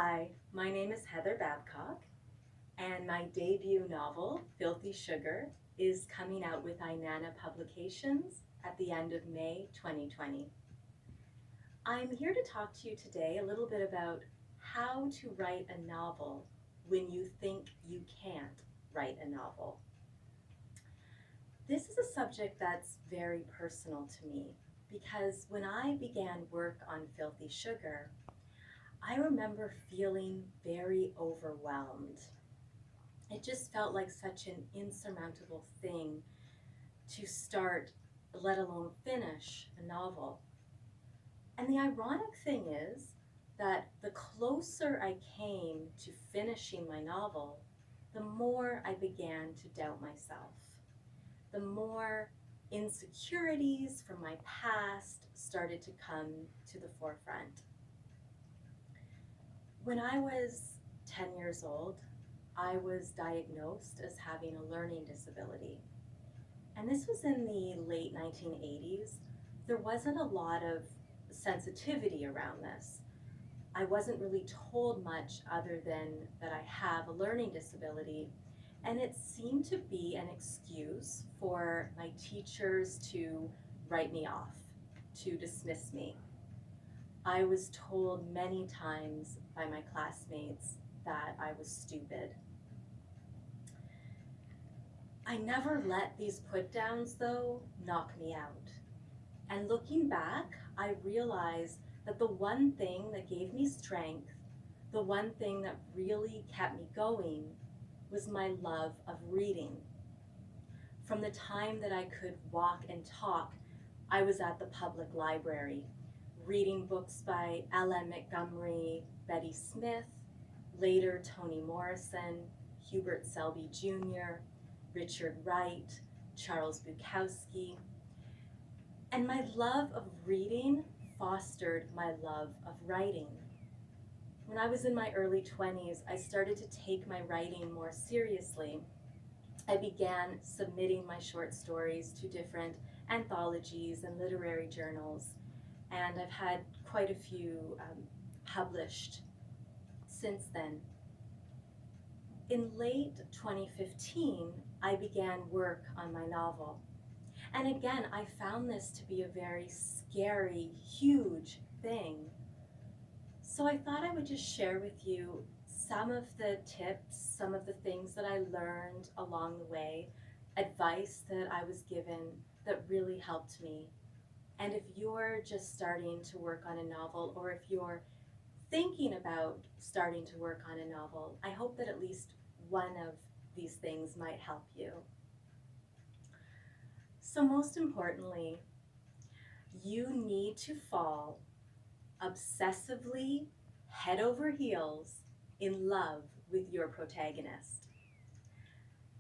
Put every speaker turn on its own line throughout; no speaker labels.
Hi, my name is Heather Babcock, and my debut novel, Filthy Sugar, is coming out with Inanna Publications at the end of May 2020. I'm here to talk to you today a little bit about how to write a novel when you think you can't write a novel. This is a subject that's very personal to me because when I began work on Filthy Sugar, I remember feeling very overwhelmed. It just felt like such an insurmountable thing to start, let alone finish, a novel. And the ironic thing is that the closer I came to finishing my novel, the more I began to doubt myself. The more insecurities from my past started to come to the forefront. When I was 10 years old, I was diagnosed as having a learning disability. And this was in the late 1980s. There wasn't a lot of sensitivity around this. I wasn't really told much other than that I have a learning disability, and it seemed to be an excuse for my teachers to write me off, to dismiss me. I was told many times by my classmates that I was stupid. I never let these put downs, though, knock me out. And looking back, I realized that the one thing that gave me strength, the one thing that really kept me going, was my love of reading. From the time that I could walk and talk, I was at the public library, reading books by L.M. Montgomery, Betty Smith, later Toni Morrison, Hubert Selby Jr., Richard Wright, Charles Bukowski. And my love of reading fostered my love of writing. When I was in my early 20s, I started to take my writing more seriously. I began submitting my short stories to different anthologies and literary journals, and I've had quite a few published since then. In late 2015, I began work on my novel. And again, I found this to be a very scary, huge thing. So I thought I would just share with you some of the tips, some of the things that I learned along the way, advice that I was given that really helped me. And if you're just starting to work on a novel, or if you're thinking about starting to work on a novel, I hope that at least one of these things might help you. So most importantly, you need to fall obsessively, head over heels, in love with your protagonist.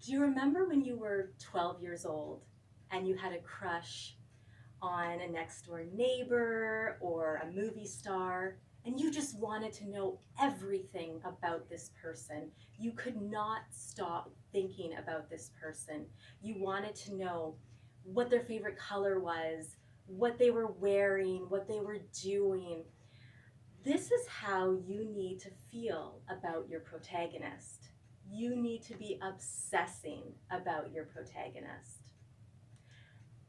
Do you remember when you were 12 years old and you had a crush on a next door neighbor or a movie star, and you just wanted to know everything about this person? You could not stop thinking about this person. You wanted to know what their favorite color was, what they were wearing, what they were doing. This is how you need to feel about your protagonist. You need to be obsessing about your protagonist.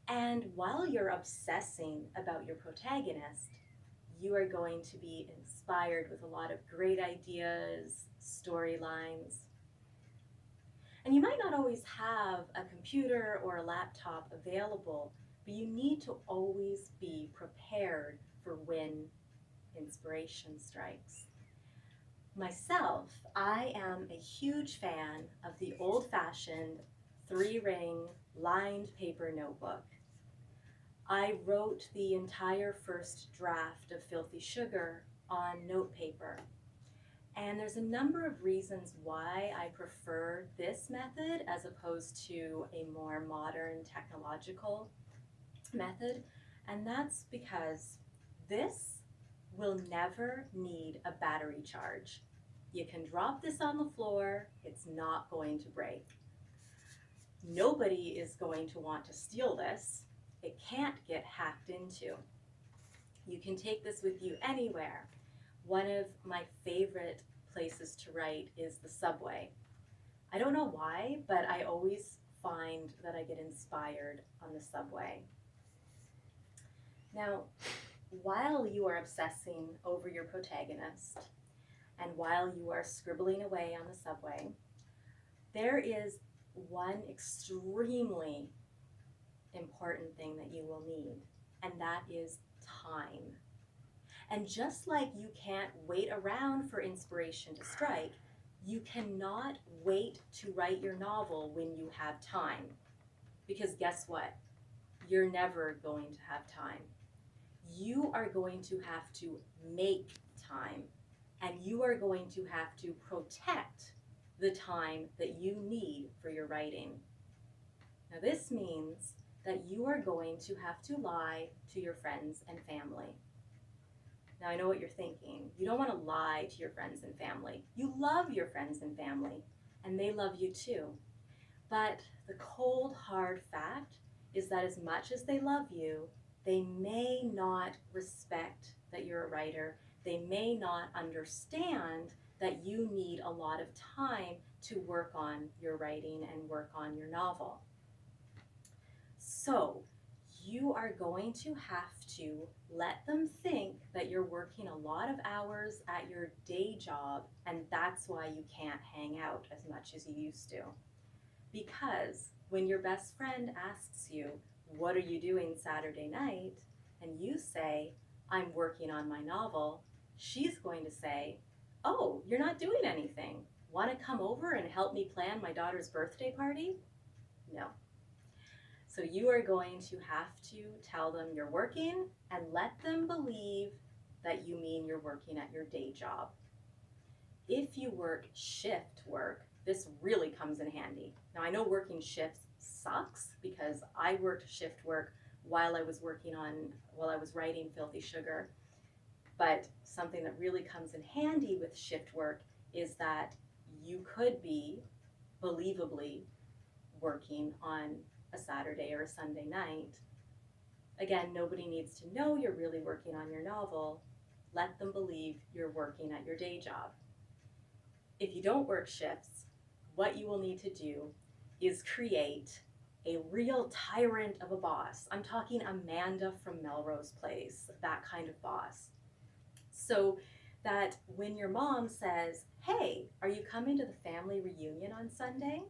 And while you're obsessing about your protagonist, you are going to be inspired with a lot of great ideas, storylines. And you might not always have a computer or a laptop available, but you need to always be prepared for when inspiration strikes. Myself, I am a huge fan of the old-fashioned 3-ring lined paper notebook. I wrote the entire first draft of Filthy Sugar on note paper. And there's a number of reasons why I prefer this method as opposed to a more modern technological method. And that's because this will never need a battery charge. You can drop this on the floor, it's not going to break. Nobody is going to want to steal this. It can't get hacked into. You can take this with you anywhere, One of my favorite places to write is the subway. I don't know why, but I always find that I get inspired on the subway. Now, while you are obsessing over your protagonist and while you are scribbling away on the subway, there is one extremely important thing that you will need, and that is time. And just like you can't wait around for inspiration to strike, you cannot wait to write your novel when you have time. Because guess what? You're never going to have time. You are going to have to make time, and you are going to have to protect the time that you need for your writing. Now, this means that you are going to have to lie to your friends and family. Now, I know what you're thinking. You don't want to lie to your friends and family. You love your friends and family, and they love you too. But the cold, hard fact is that as much as they love you, they may not respect that you're a writer. They may not understand that you need a lot of time to work on your writing and work on your novel. So you are going to have to let them think that you're working a lot of hours at your day job, and that's why you can't hang out as much as you used to. Because when your best friend asks you, "What are you doing Saturday night?" and you say, "I'm working on my novel," she's going to say, "Oh, you're not doing anything. Want to come over and help me plan my daughter's birthday party?" No. So you are going to have to tell them you're working and let them believe that you mean you're working at your day job. If you work shift work, this really comes in handy. Now, I know working shifts sucks because I worked shift work while I was writing Filthy Sugar. But something that really comes in handy with shift work is that you could be believably working on a Saturday or a Sunday night. Again, nobody needs to know you're really working on your novel. Let them believe you're working at your day job. If you don't work shifts, what you will need to do is create a real tyrant of a boss. I'm talking Amanda from Melrose Place, that kind of boss. So that when your mom says, "Hey, are you coming to the family reunion on Sunday?"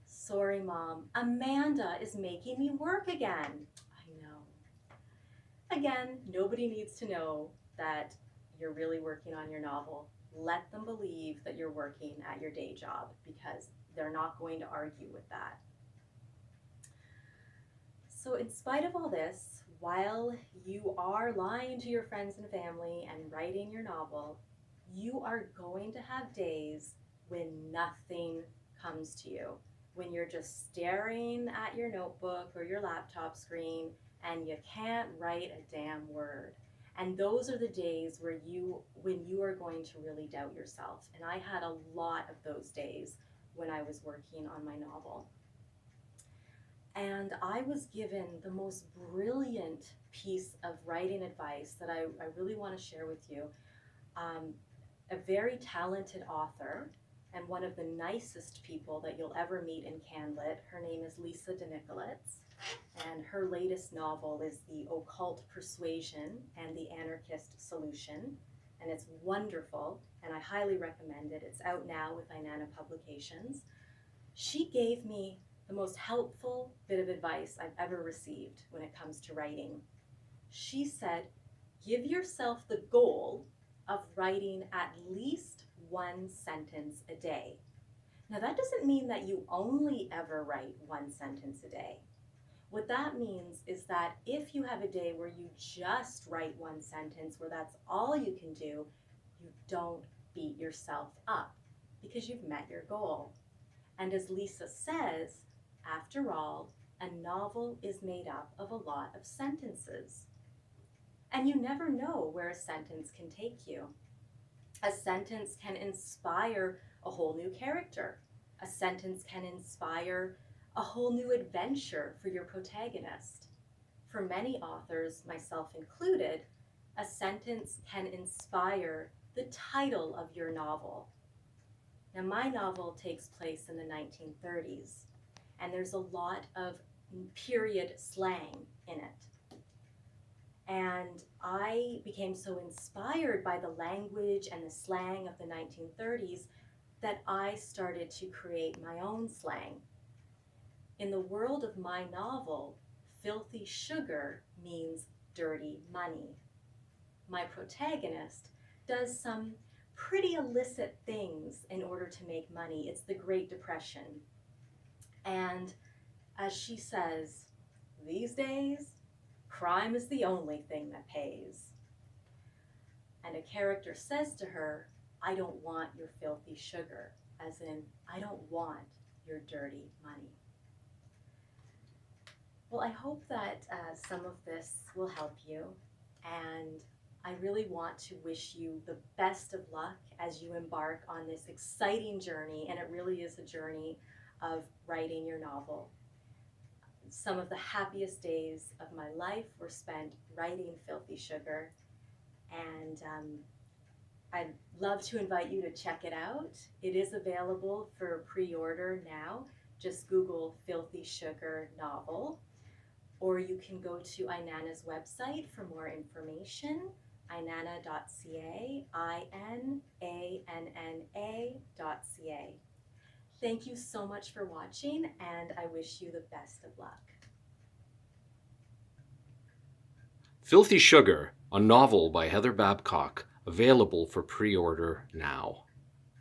"Sorry, Mom, Amanda is making me work again." I know. Again, nobody needs to know that you're really working on your novel. Let them believe that you're working at your day job because they're not going to argue with that. So in spite of all this, while you are lying to your friends and family and writing your novel, you are going to have days when nothing comes to you, when you're just staring at your notebook or your laptop screen and you can't write a damn word. And those are the days when you are going to really doubt yourself. And I had a lot of those days when I was working on my novel. And I was given the most brilliant piece of writing advice that I really want to share with you. A very talented author and one of the nicest people that you'll ever meet in CanLit. Her name is Lisa Nicola, and her latest novel is The Occult Persuasion and the Anarchist Solution, and it's wonderful, and I highly recommend it. It's out now with Inanna Publications. She gave me the most helpful bit of advice I've ever received when it comes to writing. She said, give yourself the goal of writing at least one sentence a day. Now, that doesn't mean that you only ever write one sentence a day. What that means is that if you have a day where you just write one sentence, where that's all you can do, you don't beat yourself up because you've met your goal. And as Lisa says, after all, a novel is made up of a lot of sentences. And you never know where a sentence can take you. A sentence can inspire a whole new character. A sentence can inspire a whole new adventure for your protagonist. For many authors, myself included, a sentence can inspire the title of your novel. Now, my novel takes place in the 1930s, and there's a lot of period slang in it. And I became so inspired by the language and the slang of the 1930s that I started to create my own slang. In the world of my novel, filthy sugar means dirty money. My protagonist does some pretty illicit things in order to make money. It's the Great Depression. And as she says, these days, crime is the only thing that pays. And a character says to her, I don't want your filthy sugar, as in, I don't want your dirty money. Well, I hope that some of this will help you, and I really want to wish you the best of luck as you embark on this exciting journey, and it really is a journey of writing your novel. Some of the happiest days of my life were spent writing Filthy Sugar, and I'd love to invite you to check it out. It is available for pre-order now. Just Google Filthy Sugar novel, or you can go to Inanna's website for more information, inanna.ca, INANNA.ca. Thank you so much for watching, and I wish you the best of luck.
Filthy Sugar, a novel by Heather Babcock, available for pre-order now.